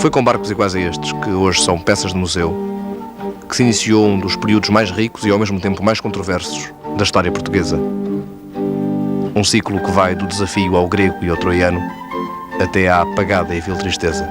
Foi com barcos iguais a estes, que hoje são peças de museu, que se iniciou um dos períodos mais ricos e ao mesmo tempo mais controversos da história portuguesa. Um ciclo que vai do desafio ao grego e ao troiano até à apagada e vil tristeza.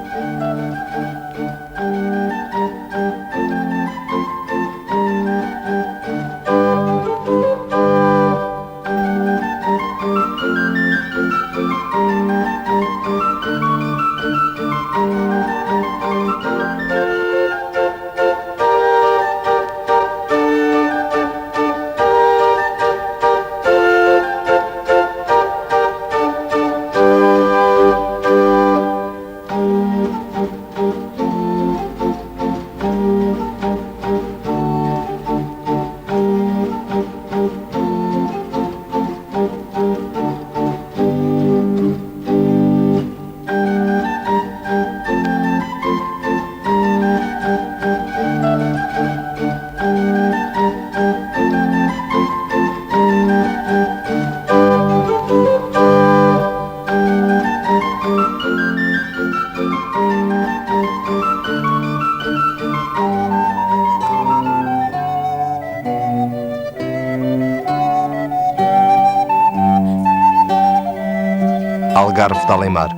Algarve de Além-Mar.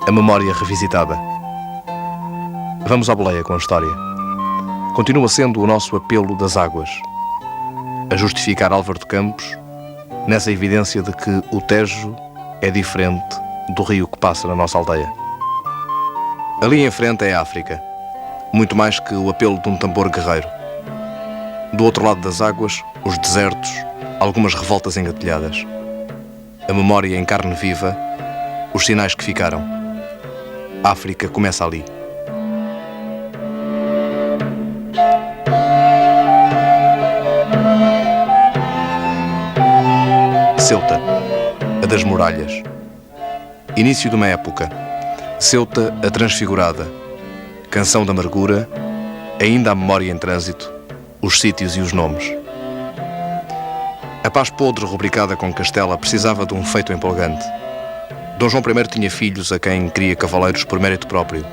A memória revisitada. Vamos à boleia com a história. Continua sendo o nosso apelo das águas, a justificar Álvaro de Campos nessa evidência de que o Tejo é diferente do rio que passa na nossa aldeia. Ali em frente é a África, muito mais que o apelo de um tambor guerreiro. Do outro lado das águas, os desertos, algumas revoltas engatilhadas. A memória em carne viva, os sinais que ficaram. A África começa ali. Ceuta, a das muralhas. Início de uma época. Ceuta, a transfigurada. Canção da amargura, ainda a memória em trânsito, os sítios e os nomes. A paz podre rubricada com Castela precisava de um feito empolgante. Dom João I tinha filhos a quem queria cavaleiros por mérito próprio.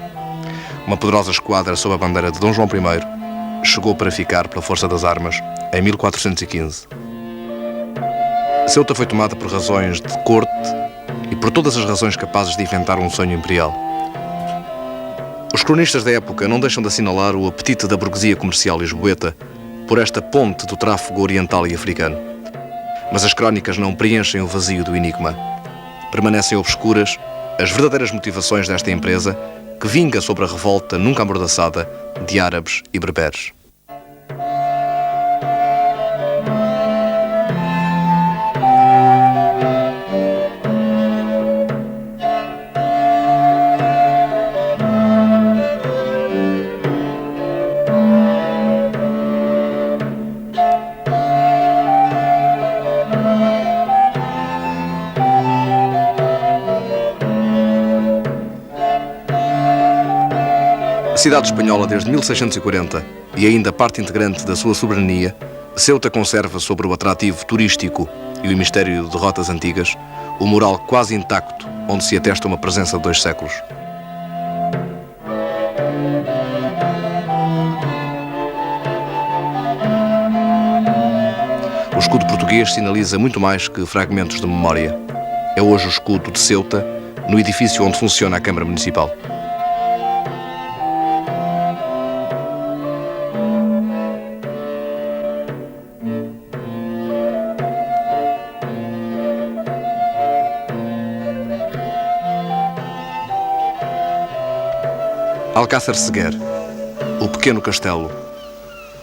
Uma poderosa esquadra sob a bandeira de Dom João I chegou para ficar pela força das armas em 1415. Ceuta foi tomada por razões de corte e por todas as razões capazes de inventar um sonho imperial. Os cronistas da época não deixam de assinalar o apetite da burguesia comercial lisboeta por esta ponte do tráfego oriental e africano. Mas as crónicas não preenchem o vazio do enigma. Permanecem obscuras as verdadeiras motivações desta empresa que vinga sobre a revolta nunca amordaçada de árabes e berberes. Cidade espanhola desde 1640 e ainda parte integrante da sua soberania, Ceuta conserva sobre o atrativo turístico e o mistério de rotas antigas o mural quase intacto onde se atesta uma presença de 2 séculos. O escudo português sinaliza muito mais que fragmentos de memória. É hoje o escudo de Ceuta, no edifício onde funciona a Câmara Municipal. Alcácer Seguer, o pequeno castelo,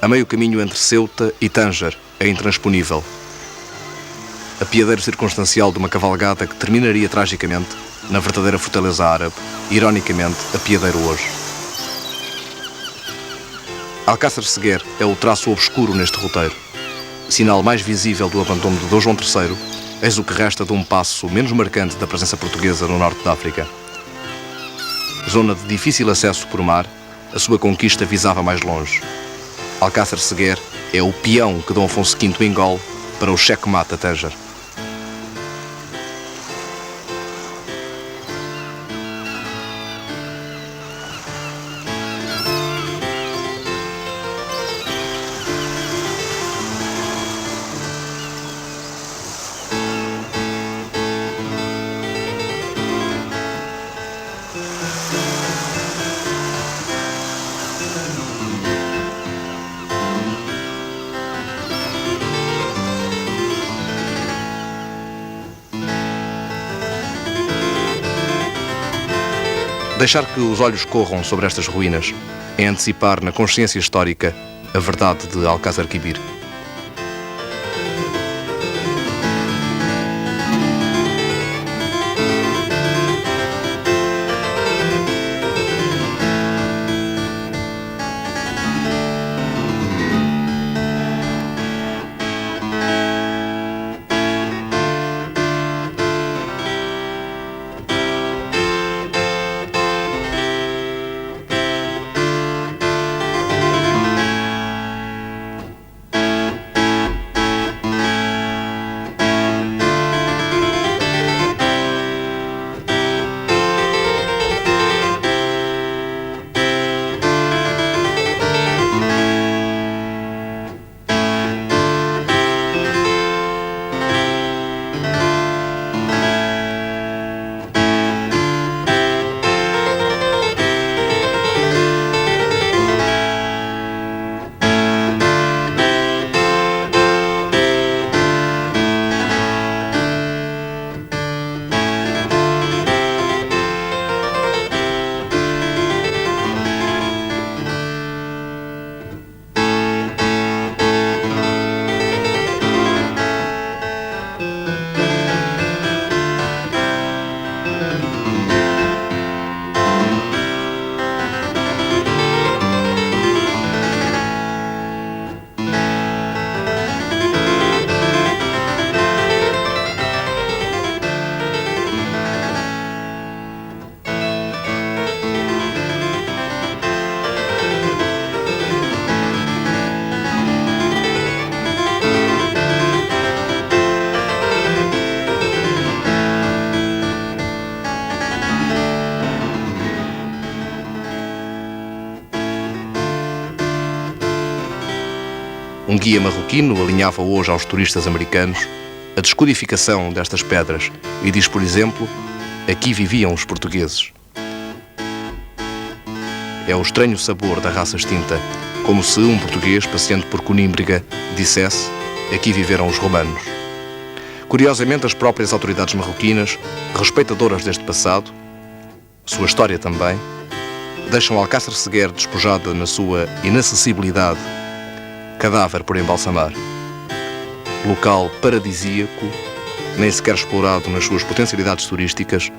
a meio caminho entre Ceuta e Tânger, é intransponível. Apiadeiro circunstancial de uma cavalgada que terminaria tragicamente na verdadeira fortaleza árabe, ironicamente apiadeiro hoje. Alcácer Seguer é o traço obscuro neste roteiro, sinal mais visível do abandono de Dom João III, eis o que resta de um passo menos marcante da presença portuguesa no norte da África. Zona de difícil acesso por mar, a sua conquista visava mais longe. Alcácer Seguer é o peão que Dom Afonso V engole para o cheque-mate a Tânger. Deixar que os olhos corram sobre estas ruínas é antecipar na consciência histórica a verdade de Alcázar Quibir. Um guia marroquino alinhava hoje aos turistas americanos a descodificação destas pedras e diz, por exemplo, aqui viviam os portugueses. É o estranho sabor da raça extinta, como se um português, passeando por Conímbriga, dissesse, aqui viveram os romanos. Curiosamente, as próprias autoridades marroquinas, respeitadoras deste passado, sua história também, deixam Alcácer Seguer despojada na sua inacessibilidade, cadáver por embalsamar. Local paradisíaco, nem sequer explorado nas suas potencialidades turísticas,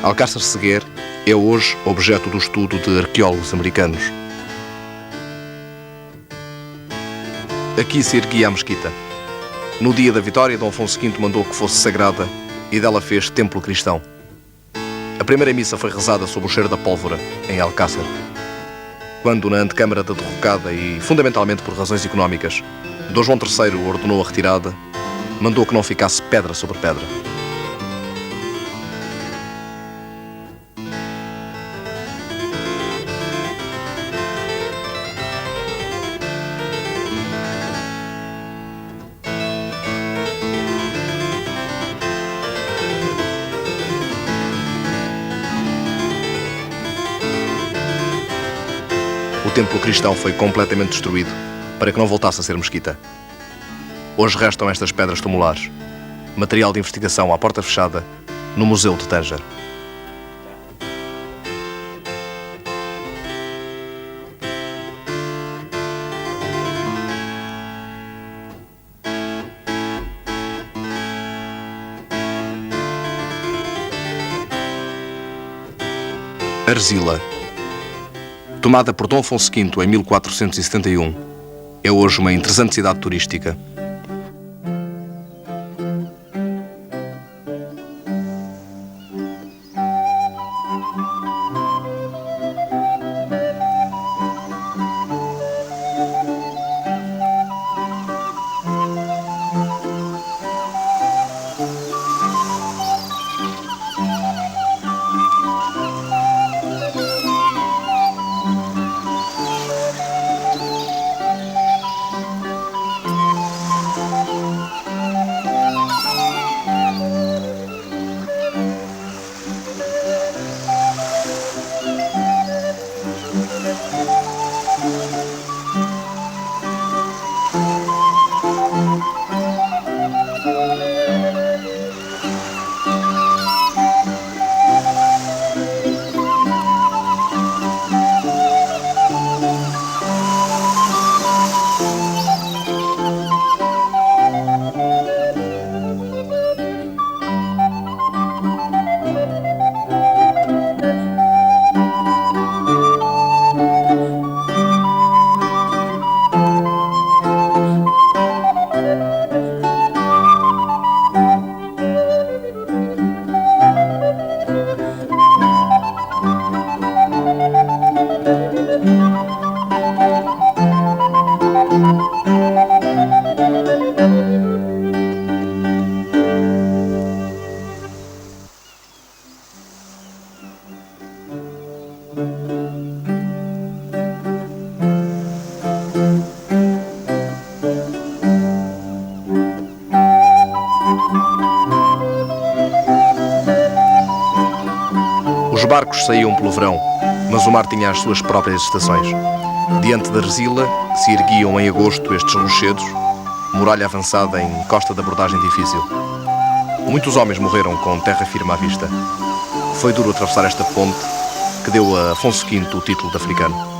Alcácer Seguer é hoje objeto do estudo de arqueólogos americanos. Aqui se erguia a mesquita. No dia da vitória, Dom Afonso V mandou que fosse sagrada e dela fez templo cristão. A primeira missa foi rezada sob o cheiro da pólvora, em Alcácer. Quando, na antecâmara da derrocada e fundamentalmente por razões económicas, Dom João III ordenou a retirada, mandou que não ficasse pedra sobre pedra. O templo cristão foi completamente destruído para que não voltasse a ser mesquita. Hoje restam estas pedras tumulares, material de investigação à porta fechada, no Museu de Tanger. Arzila. Tomada por Dom Afonso V em 1471, é hoje uma interessante cidade turística. barcos saíam pelo verão, mas o mar tinha as suas próprias estações. Diante da Resila se erguiam em agosto estes rochedos, muralha avançada em costa de abordagem difícil. Muitos homens morreram com terra firme à vista. Foi duro atravessar esta ponte que deu a Afonso V o título de africano.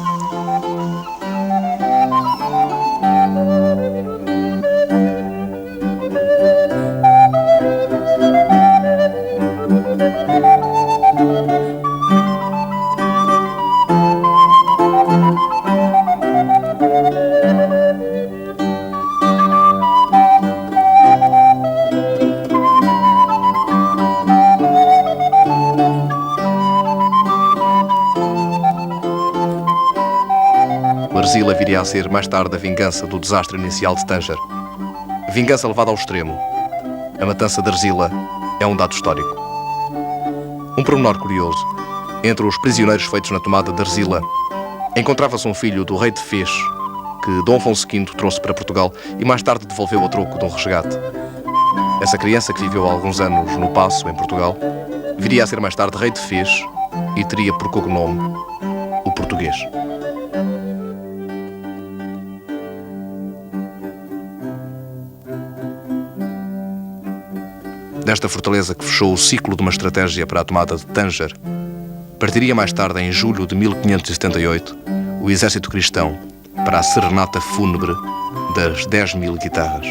Resila viria a ser mais tarde a vingança do desastre inicial de Tanger. Vingança levada ao extremo. A matança de Resila é um dado histórico. Um pormenor curioso. Entre os prisioneiros feitos na tomada de Resila, encontrava-se um filho do rei de Fez, que Dom Afonso V trouxe para Portugal e mais tarde devolveu a troco de um resgate. Essa criança, que viveu há alguns anos no Paço, em Portugal, viria a ser mais tarde rei de Fez e teria por cognome o Português. Desta fortaleza que fechou o ciclo de uma estratégia para a tomada de Tanger, partiria mais tarde, em julho de 1578, o exército cristão para a serenata fúnebre das 10.000 guitarras.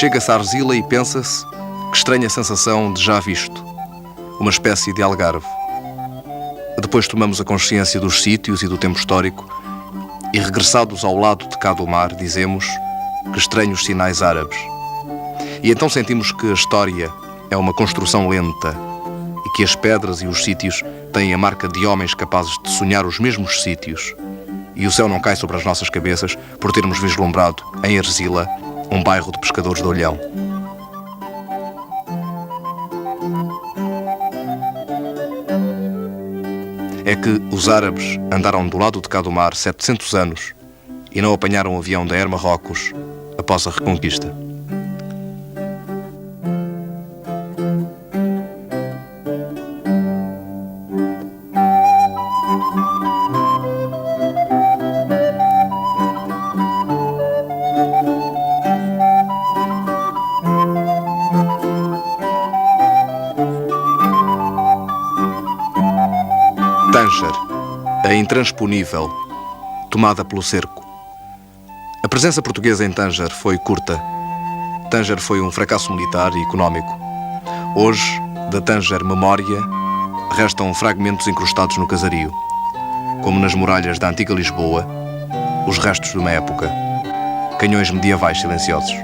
Chega-se à Resila e pensa-se que estranha sensação de já visto, uma espécie de algarve. Depois tomamos a consciência dos sítios e do tempo histórico e, regressados ao lado de cá do mar, dizemos que estranhos sinais árabes. E então sentimos que a história é uma construção lenta e que as pedras e os sítios têm a marca de homens capazes de sonhar os mesmos sítios, e o céu não cai sobre as nossas cabeças por termos vislumbrado em Resila um bairro de pescadores de Olhão. É que os árabes andaram do lado de cá do mar 700 anos e não apanharam o avião da Air Marrocos após a Reconquista. Tanger, a intransponível, tomada pelo cerco. A presença portuguesa em Tanger foi curta. Tanger foi um fracasso militar e económico. Hoje, da Tanger memória, restam fragmentos incrustados no casario, como nas muralhas da antiga Lisboa, os restos de uma época, canhões medievais silenciosos.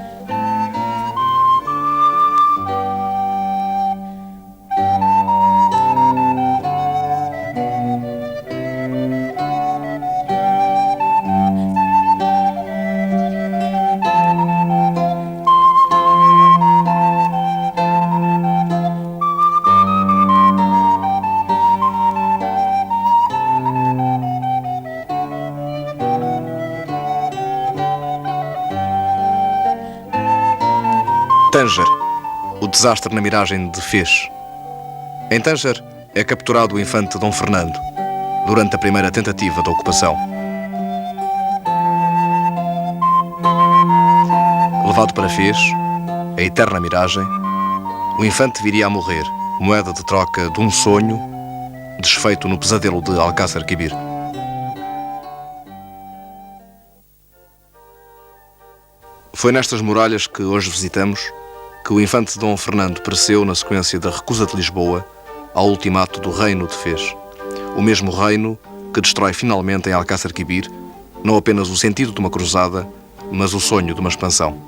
Tanger, o desastre na miragem de Fez. Em Tanger é capturado o infante Dom Fernando, durante a primeira tentativa da ocupação. Levado para Fez, a eterna miragem, o infante viria a morrer, moeda de troca de um sonho desfeito no pesadelo de Alcácer Quibir. Foi nestas muralhas que hoje visitamos que o infante Dom Fernando pereceu na sequência da recusa de Lisboa ao ultimato do Reino de Fez. O mesmo reino que destrói finalmente em Alcácer Quibir não apenas o sentido de uma cruzada, mas o sonho de uma expansão.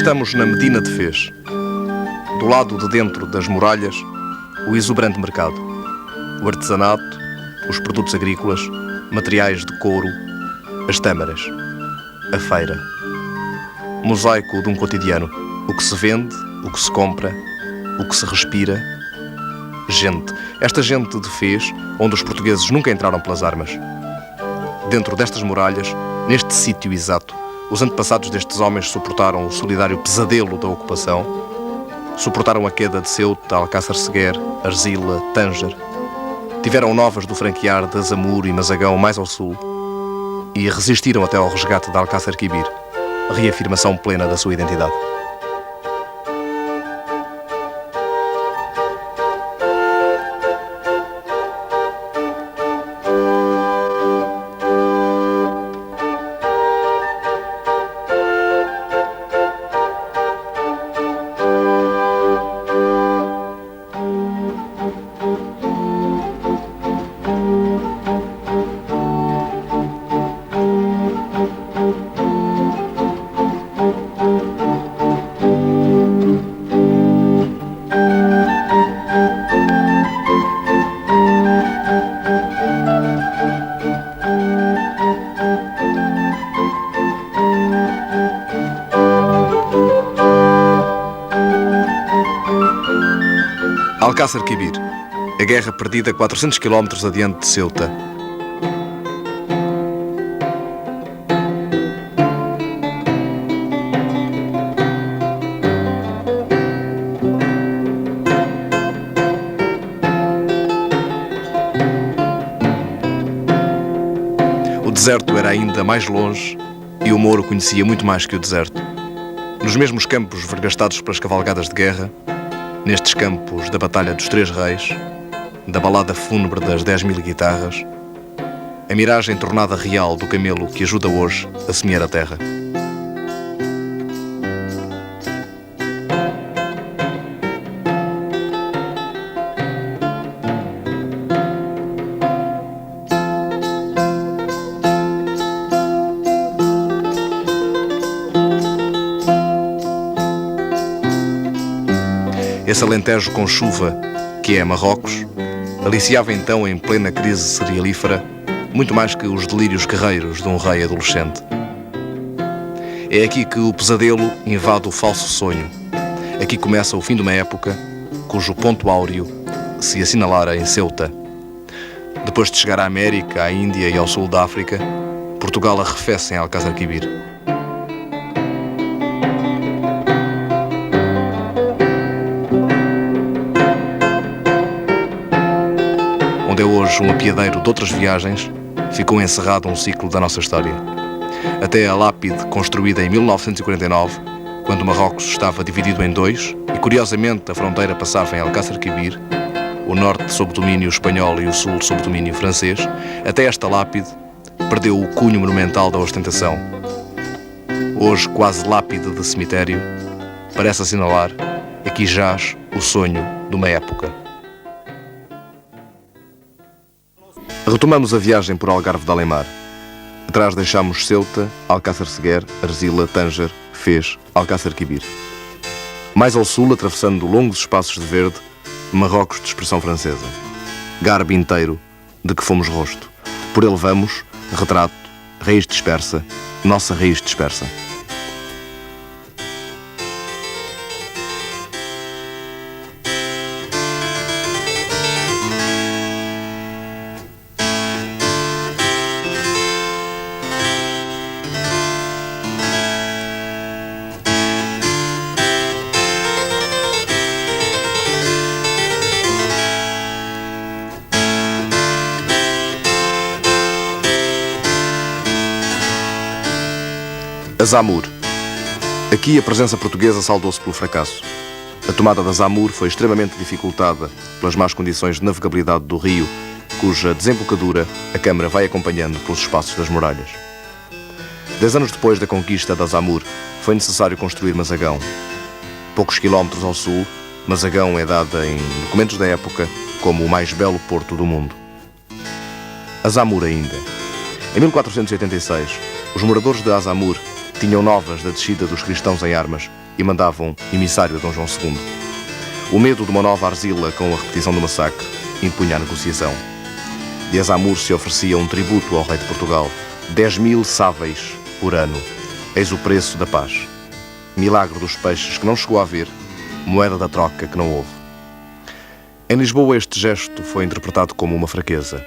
Estamos na Medina de Fez. Do lado de dentro das muralhas, o exuberante mercado. O artesanato, os produtos agrícolas, materiais de couro, as tâmaras. A feira. Mosaico de um cotidiano. O que se vende, o que se compra, o que se respira. Gente. Esta gente de Fez, onde os portugueses nunca entraram pelas armas. Dentro destas muralhas, neste sítio exato, os antepassados destes homens suportaram o solidário pesadelo da ocupação, suportaram a queda de Ceuta, Alcácer Seguer, Arzila, Tânger, tiveram novas do franquear de Azamur e Mazagão mais ao sul e resistiram até ao resgate de Alcácer Quibir, reafirmação plena da sua identidade. Alcácer Quibir, a guerra perdida 400 km adiante de Ceuta. O deserto era ainda mais longe e o Mouro conhecia muito mais que o deserto. Nos mesmos campos vergastados pelas cavalgadas de guerra, nestes campos da Batalha dos Três Reis, da balada fúnebre das 10.000 guitarras, a miragem tornada real do camelo que ajuda hoje a semear a terra. Esse Alentejo com chuva, que é Marrocos, aliciava então em plena crise cerealífera muito mais que os delírios guerreiros de um rei adolescente. É aqui que o pesadelo invade o falso sonho. Aqui começa o fim de uma época cujo ponto áureo se assinalara em Ceuta. Depois de chegar à América, à Índia e ao sul da África, Portugal arrefece em Alcácer Quibir. Onde é hoje um apiadeiro de outras viagens, ficou encerrado um ciclo da nossa história. Até a lápide construída em 1949, quando Marrocos estava dividido em dois e, curiosamente, a fronteira passava em Alcácer Quibir, o norte sob domínio espanhol e o sul sob domínio francês, até esta lápide perdeu o cunho monumental da ostentação. Hoje, quase lápide de cemitério, parece assinalar: aqui jaz o sonho de uma época. Retomamos a viagem por Algarve de Alemar. Atrás deixamos Ceuta, Alcácer Seguer, Arzila, Tânger, Fez, Alcácer Quibir. Mais ao sul, atravessando longos espaços de verde, Marrocos de expressão francesa. Garbe inteiro, de que fomos rosto. Por ele vamos, retrato, raiz dispersa, nossa raiz dispersa. Azamur. Aqui a presença portuguesa saldou-se pelo fracasso. A tomada de Azamur foi extremamente dificultada pelas más condições de navegabilidade do rio, cuja desembocadura a Câmara vai acompanhando pelos espaços das muralhas. 10 anos depois da conquista de Azamur, foi necessário construir Mazagão. Poucos quilómetros ao sul, Mazagão é dada em documentos da época como o mais belo porto do mundo. Azamur ainda. Em 1486, os moradores de Azamur tinham novas da descida dos cristãos em armas e mandavam emissário a Dom João II. O medo de uma nova arzila com a repetição do massacre impunha a negociação. De Azamur se oferecia um tributo ao rei de Portugal, 10.000 sáveis por ano. Eis o preço da paz. Milagre dos peixes que não chegou a haver, moeda da troca que não houve. Em Lisboa este gesto foi interpretado como uma fraqueza.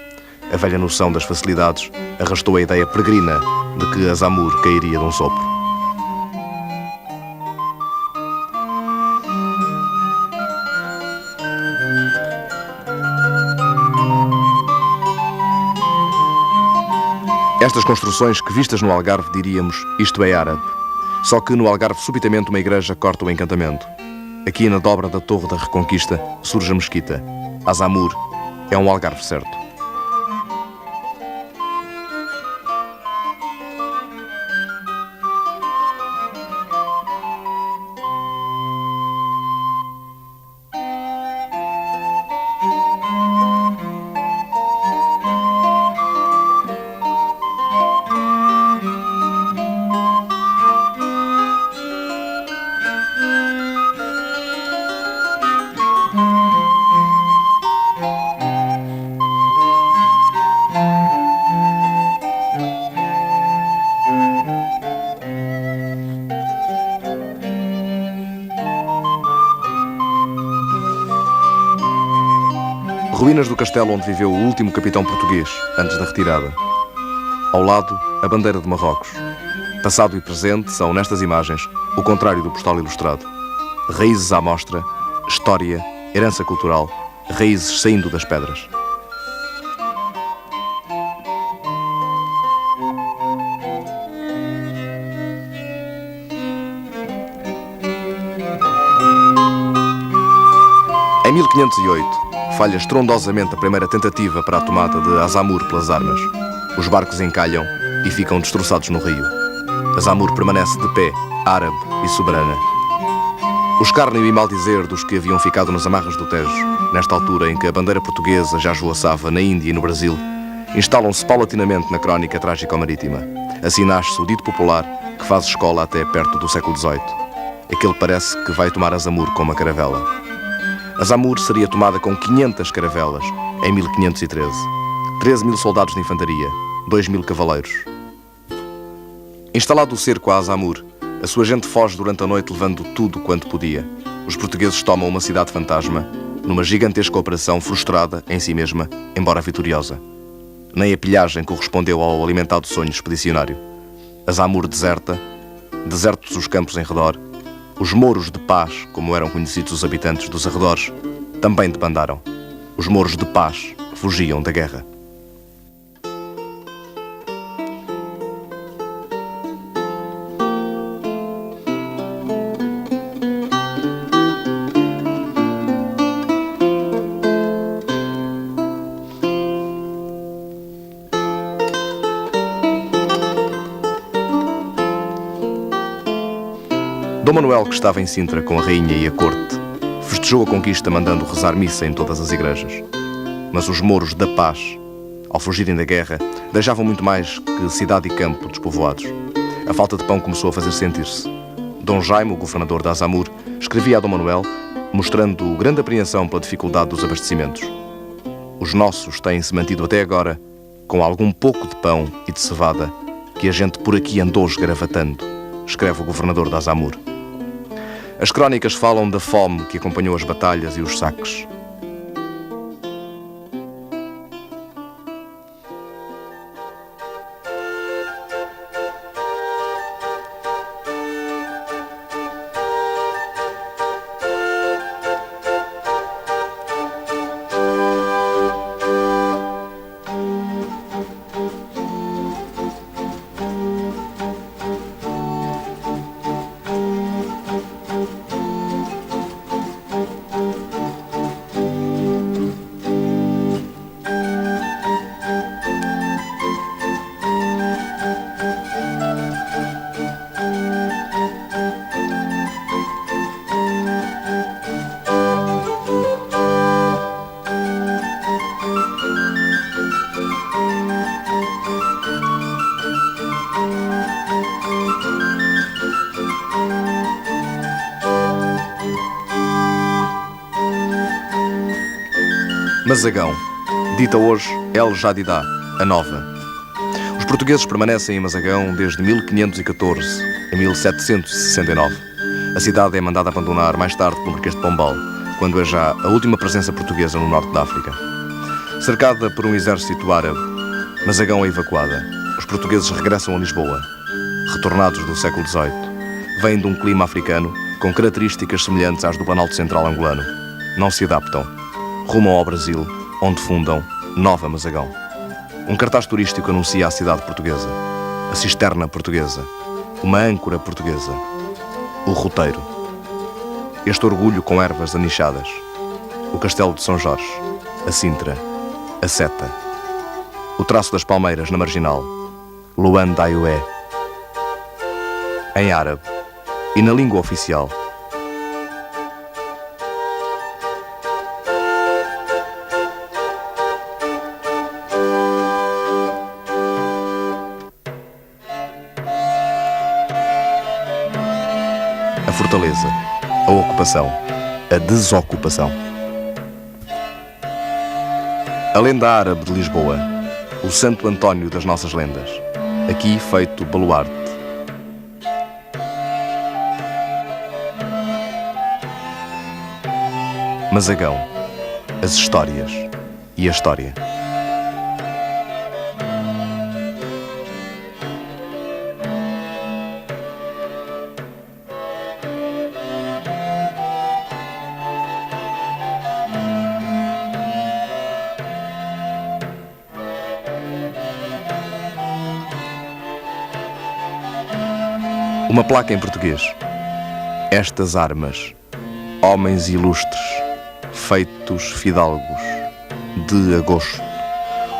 A velha noção das facilidades arrastou a ideia peregrina de que Azamur cairia de um sopro. Estas construções que vistas no Algarve diríamos, isto é árabe. Só que no Algarve subitamente uma igreja corta o encantamento. Aqui na dobra da Torre da Reconquista surge a mesquita. Azamur é um Algarve certo. Ruínas do castelo onde viveu o último capitão português, antes da retirada. Ao lado, a bandeira de Marrocos. Passado e presente são, nestas imagens, o contrário do postal ilustrado. Raízes à mostra, história, herança cultural, raízes saindo das pedras. Em 1508, falha estrondosamente a primeira tentativa para a tomada de Azamur pelas armas. Os barcos encalham e ficam destroçados no rio. Azamur permanece de pé, árabe e soberana. O escárnio e maldizer dos que haviam ficado nas amarras do Tejo, nesta altura em que a bandeira portuguesa já esvoaçava na Índia e no Brasil, instalam-se paulatinamente na crónica trágico-marítima. Assim nasce o dito popular que faz escola até perto do século XVIII. Aquele parece que vai tomar Azamur com uma caravela. Azamur seria tomada com 500 caravelas em 1513. 13.000 soldados de infantaria, 2.000 cavaleiros. Instalado o cerco a Azamur, a sua gente foge durante a noite levando tudo quanto podia. Os portugueses tomam uma cidade fantasma, numa gigantesca operação frustrada em si mesma, embora vitoriosa. Nem a pilhagem correspondeu ao alimentado sonho expedicionário. Azamur deserta, desertos os campos em redor. Os mouros de paz, como eram conhecidos os habitantes dos arredores, também debandaram. Os mouros de paz fugiam da guerra. Dom Manuel, que estava em Sintra com a rainha e a corte, festejou a conquista mandando rezar missa em todas as igrejas. Mas os mouros da paz, ao fugirem da guerra, deixavam muito mais que cidade e campo despovoados. A falta de pão começou a fazer sentir-se. Dom Jaime, o governador de Azamur, escrevia a Dom Manuel, mostrando grande apreensão pela dificuldade dos abastecimentos. Os nossos têm-se mantido até agora com algum pouco de pão e de cevada que a gente por aqui andou esgaravatando, escreve o governador de Azamur. As crónicas falam da fome que acompanhou as batalhas e os saques. Mazagão, dita hoje El Jadidá, a Nova. Os portugueses permanecem em Mazagão desde 1514 a 1769. A cidade é mandada abandonar mais tarde pelo Marquês de Pombal, quando é já a última presença portuguesa no norte da África. Cercada por um exército árabe, Mazagão é evacuada. Os portugueses regressam a Lisboa. Retornados do século XVIII, vêm de um clima africano com características semelhantes às do Planalto Central angolano. Não se adaptam. Rumam ao Brasil, onde fundam Nova Mazagão. Um cartaz turístico anuncia a cidade portuguesa, a cisterna portuguesa, uma âncora portuguesa, o roteiro. Este orgulho com ervas anichadas, o castelo de São Jorge, a Sintra, a Seta, o traço das palmeiras na marginal, Luan Dayué, em árabe e na língua oficial. A fortaleza, a ocupação, a desocupação. A lenda árabe de Lisboa, o Santo António das nossas lendas, aqui feito baluarte. Mazagão, as histórias e a história. Uma placa em português. Estas armas, homens ilustres, feitos fidalgos, de agosto,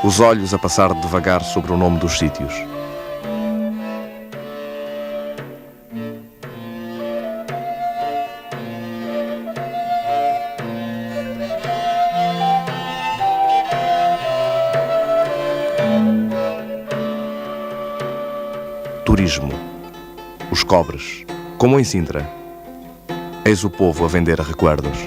os olhos a passar devagar sobre o nome dos sítios. Turismo. Os cobres, como em Sintra. Eis o povo a vender recuerdos.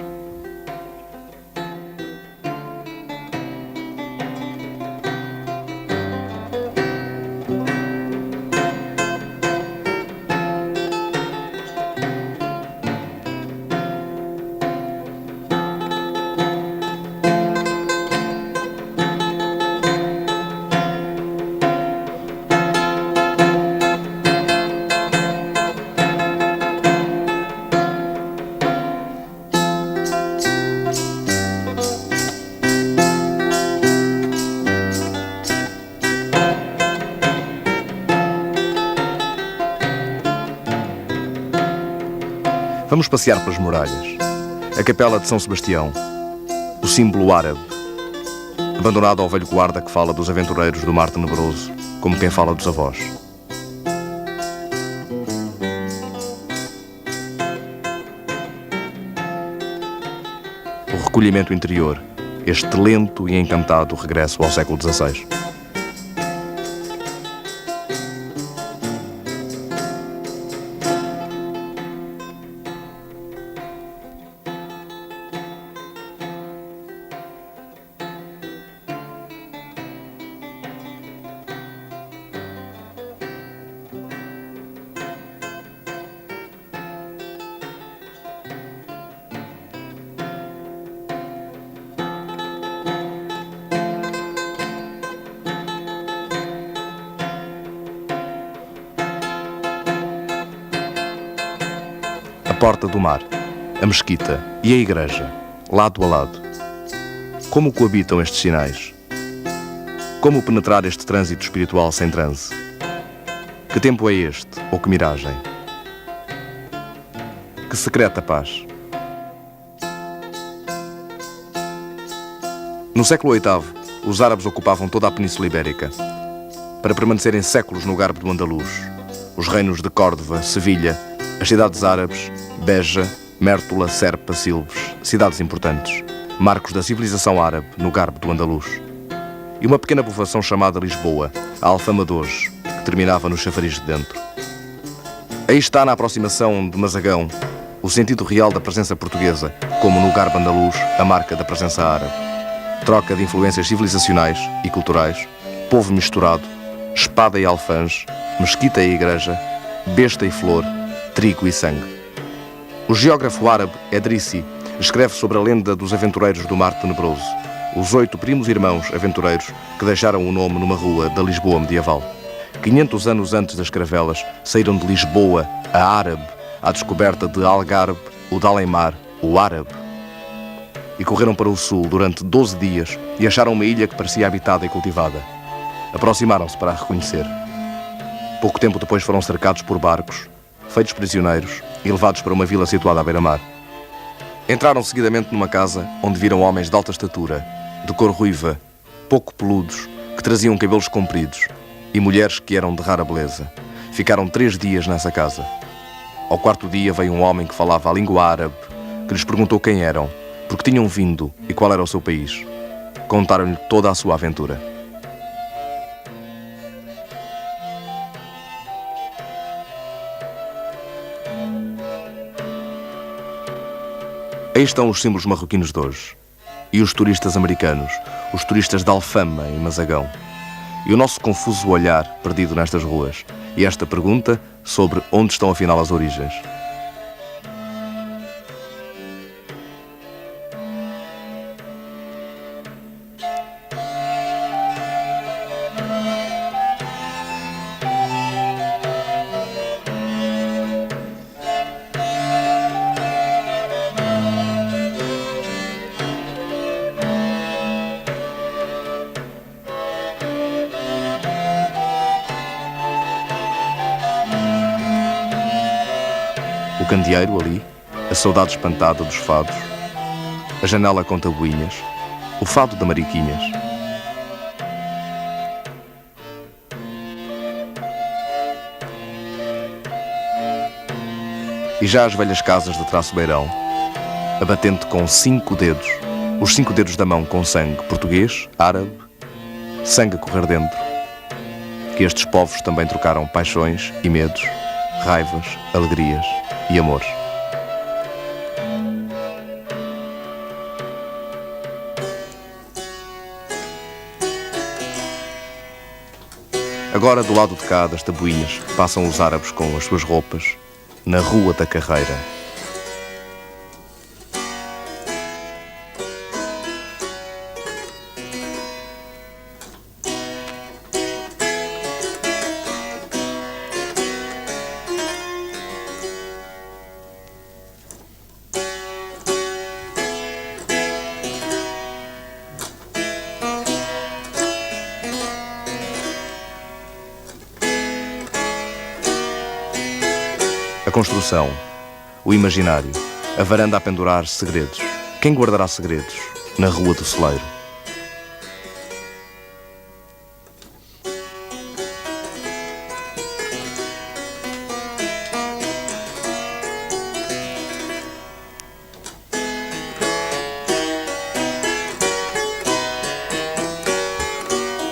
Vamos passear pelas muralhas, a capela de São Sebastião, o símbolo árabe, abandonado ao velho guarda que fala dos aventureiros do mar tenebroso, como quem fala dos avós. O recolhimento interior, este lento e encantado regresso ao século XVI. A Porta do Mar, a mesquita e a igreja, lado a lado. Como coabitam estes sinais? Como penetrar este trânsito espiritual sem transe? Que tempo é este, ou que miragem? Que secreta paz? No século VIII, os árabes ocupavam toda a Península Ibérica, para permanecerem séculos no garbo do Andaluz, os reinos de Córdoba, Sevilha, as cidades árabes, Beja, Mértola, Serpa, Silves, cidades importantes, marcos da civilização árabe no garbo do Andaluz. E uma pequena povoação chamada Lisboa, a Alfama de hoje, que terminava no chafariz de dentro. Aí está, na aproximação de Mazagão, o sentido real da presença portuguesa, como no garbo andaluz, a marca da presença árabe. troca de influências civilizacionais e culturais, povo misturado, espada e alfange, mesquita e igreja, besta e flor, trigo e sangue. O geógrafo árabe Edrissi escreve sobre a lenda dos aventureiros do Mar Tenebroso, os 8 primos irmãos aventureiros que deixaram o nome numa rua da Lisboa medieval. 500 anos antes das caravelas, saíram de Lisboa, a árabe, à descoberta de Algarve, o Dalemar, o árabe. E correram para o sul durante 12 dias e acharam uma ilha que parecia habitada e cultivada. Aproximaram-se para a reconhecer. Pouco tempo depois foram cercados por barcos, feitos prisioneiros e levados para uma vila situada à beira-mar. Entraram seguidamente numa casa onde viram homens de alta estatura, de cor ruiva, pouco peludos, que traziam cabelos compridos, e mulheres que eram de rara beleza. Ficaram 3 dias nessa casa. Ao 4º dia veio um homem que falava a língua árabe, que lhes perguntou quem eram, porque tinham vindo e qual era o seu país. Contaram-lhe toda a sua aventura. Aí estão os símbolos marroquinos de hoje. E os turistas americanos, os turistas de Alfama, em Mazagão. E o nosso confuso olhar perdido nestas ruas. E esta pergunta sobre onde estão afinal as origens. O candeeiro ali, a saudade espantada dos fados, a janela com tabuinhas, o fado da Mariquinhas. E já as velhas casas de traço beirão, a batente com 5 dedos, os 5 dedos da mão com sangue português, árabe, sangue a correr dentro, que estes povos também trocaram paixões e medos, raivas, alegrias e amores. Agora, do lado de cá das tabuinhas, passam os árabes com as suas roupas, na Rua da Carreira. A construção, o imaginário, a varanda a pendurar segredos. Quem guardará segredos na Rua do Celeiro?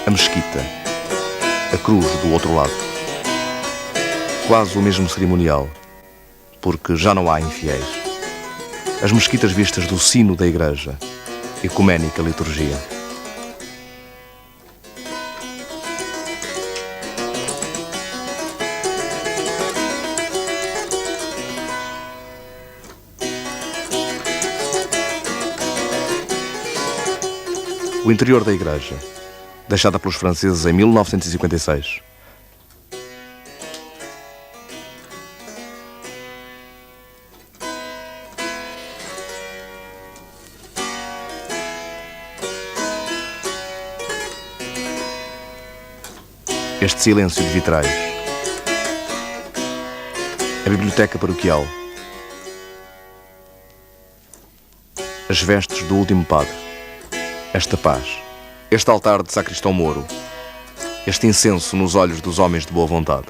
A mesquita, a cruz do outro lado. Quase o mesmo cerimonial, porque já não há infiéis. As mesquitas vistas do sino da igreja, ecuménica liturgia. O interior da igreja, deixada pelos franceses em 1956. Este silêncio de vitrais. A biblioteca paroquial. As vestes do último padre. Esta paz. Este altar de sacristão Moro. Este incenso nos olhos dos homens de boa vontade.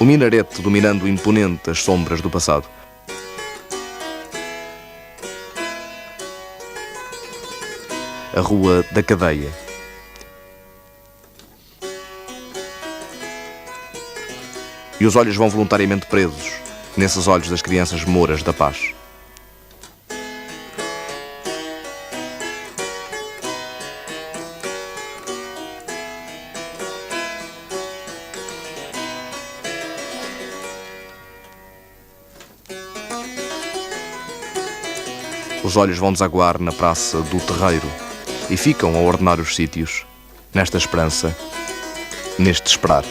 O minarete dominando imponente as sombras do passado. A Rua da Cadeia. E os olhos vão voluntariamente presos nesses olhos das crianças mouras da paz. Os olhos vão desaguar na praça do terreiro e ficam a ordenar os sítios, nesta esperança, neste esperar.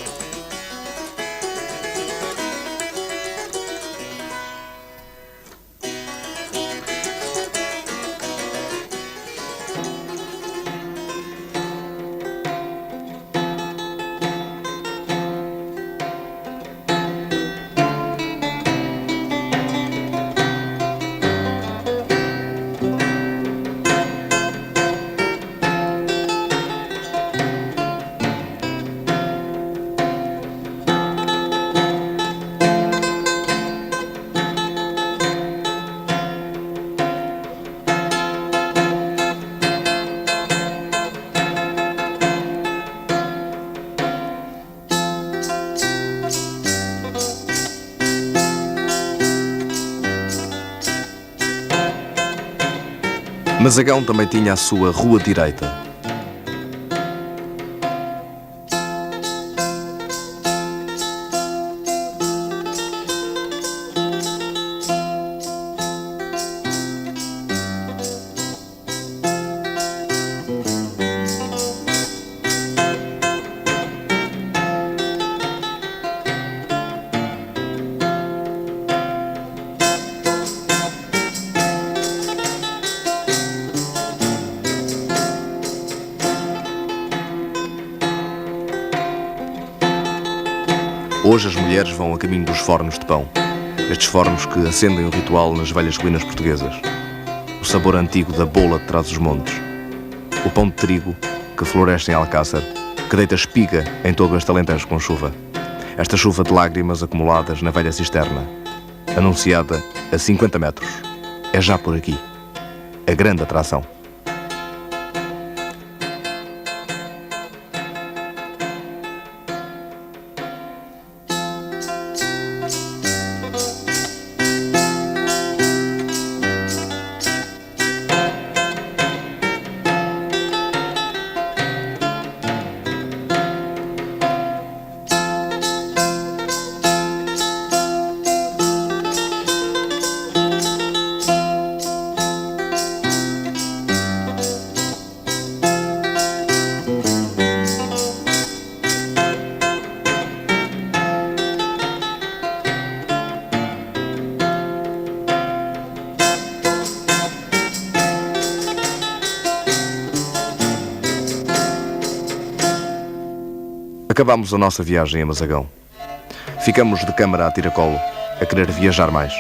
Mazagão também tinha a sua rua direita. Hoje as mulheres vão a caminho dos fornos de pão. Estes fornos que acendem o ritual nas velhas ruínas portuguesas. O sabor antigo da bola de Trás-os-Montes. O pão de trigo que floresce em Alcácer, que deita espiga em todo este alentejo com chuva. Esta chuva de lágrimas acumuladas na velha cisterna, anunciada a 50 metros. É já por aqui. A grande atração. Acabámos a nossa viagem a Mazagão. Ficamos de câmara a tiracolo, a querer viajar mais.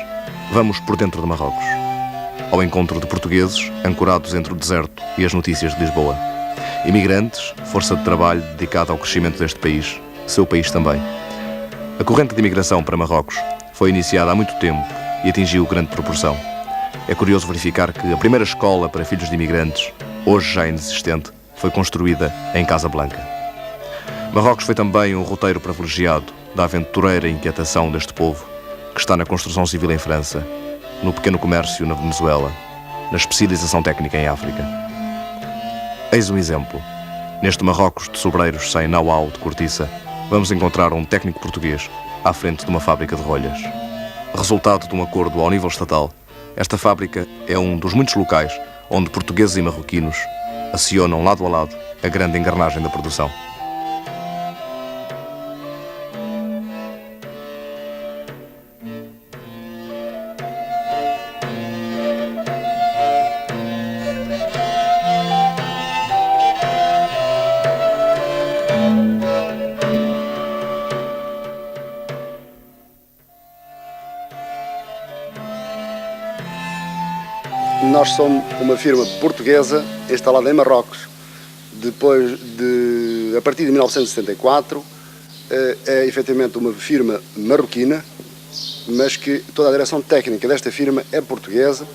Vamos por dentro de Marrocos, ao encontro de portugueses ancorados entre o deserto e as notícias de Lisboa. Imigrantes, força de trabalho dedicada ao crescimento deste país, seu país também. A corrente de imigração para Marrocos foi iniciada há muito tempo e atingiu grande proporção. É curioso verificar que a primeira escola para filhos de imigrantes, hoje já inexistente, foi construída em Casablanca. Marrocos foi também um roteiro privilegiado da aventureira inquietação deste povo, que está na construção civil em França, no pequeno comércio na Venezuela, na especialização técnica em África. Eis um exemplo. Neste Marrocos de sobreiros sem know-how de cortiça, vamos encontrar um técnico português à frente de uma fábrica de rolhas. Resultado de um acordo ao nível estatal, esta fábrica é um dos muitos locais onde portugueses e marroquinos acionam lado a lado a grande engrenagem da produção. Nós somos uma firma portuguesa instalada em Marrocos. A partir de 1974, é efetivamente uma firma marroquina, mas que toda a direção técnica desta firma é portuguesa,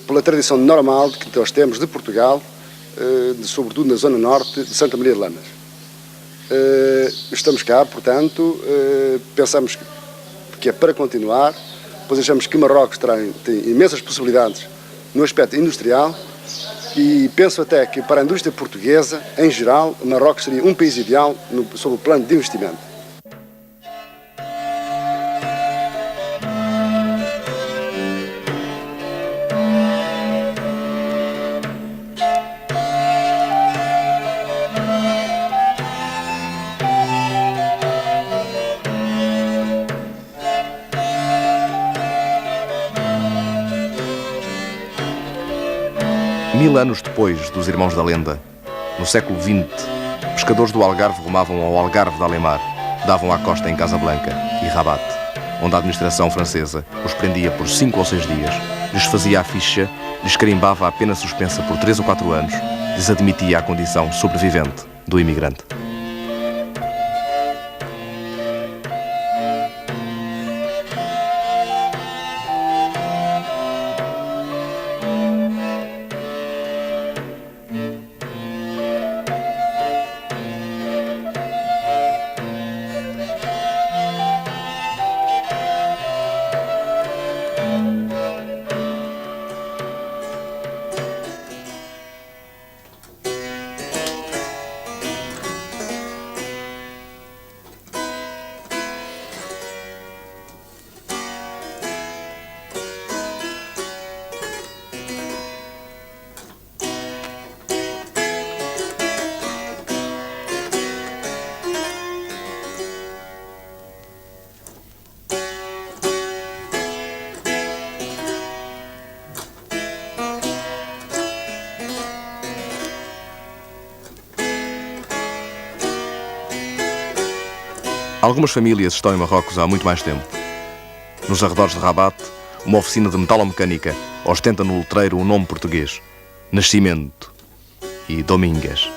pela tradição normal que nós temos de Portugal, sobretudo na zona norte de Santa Maria de Lamas. Estamos cá, portanto, pensamos que é para continuar, pois achamos que Marrocos tem imensas possibilidades no aspecto industrial e penso até que para a indústria portuguesa, em geral, Marrocos seria um país ideal sob o plano de investimento. 1000 anos depois dos Irmãos da Lenda, no século XX, pescadores do Algarve rumavam ao Algarve de Alemar, davam à costa em Casablanca e Rabat, onde a administração francesa os prendia por 5 ou 6 dias, lhes fazia a ficha, lhes carimbava a pena suspensa por 3 ou 4 anos, lhes admitia a condição sobrevivente do imigrante. Algumas famílias estão em Marrocos há muito mais tempo. Nos arredores de Rabat, uma oficina de metalomecânica ostenta no letreiro o nome português: Nascimento e Domingues.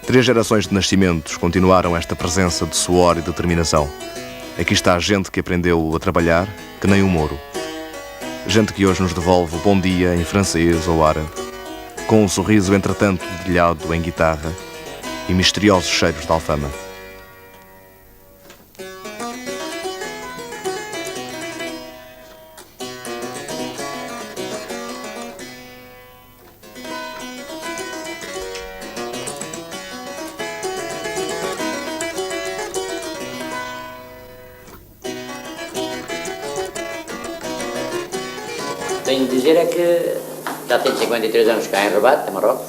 3 gerações de nascimentos continuaram esta presença de suor e determinação. Aqui está a gente que aprendeu a trabalhar, que nem o Moro. Gente que hoje nos devolve o bom dia em francês ou árabe, com um sorriso entretanto dedilhado em guitarra e misteriosos cheiros de alfama. Tenho de dizer é que já tenho 53 anos cá em Rabat, em Marrocos.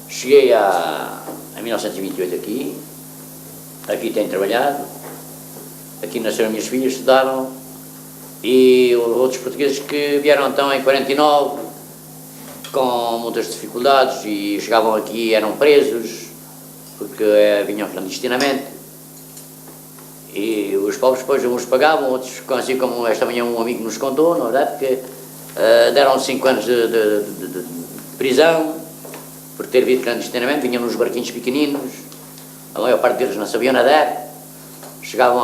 Cheguei em 1928 aqui. Aqui tenho trabalhado. Aqui nasceram minhas filhas, estudaram. E outros portugueses que vieram então em 49 com muitas dificuldades e chegavam aqui e eram presos porque vinham clandestinamente. E os pobres depois uns pagavam, outros, assim como esta manhã um amigo nos contou, na verdade, que deram 5 anos de prisão por ter vindo clandestinamente, vinham nos barquinhos pequeninos, a maior parte deles não sabiam nadar, chegavam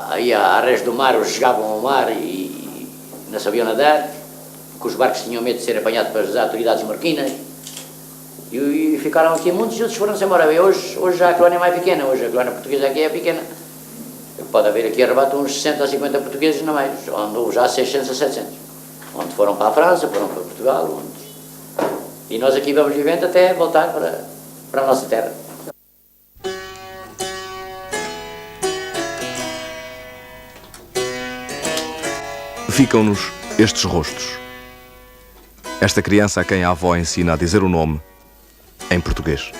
aí à Rés do Mar, ou chegavam ao mar e não sabiam nadar, porque os barcos tinham medo de ser apanhados pelas autoridades marquinas, e ficaram aqui muitos, e outros foram-se embora. Hoje já a colónia é mais pequena, hoje a colónia portuguesa aqui é pequena. Pode haver aqui a Rabat uns 60 a 50 portugueses, não mais, onde houve já 600 a 700. Onde foram para a França, foram para Portugal, e nós aqui vamos vivendo até voltar para a nossa terra. Ficam-nos estes rostos. Esta criança a quem a avó ensina a dizer o nome em português.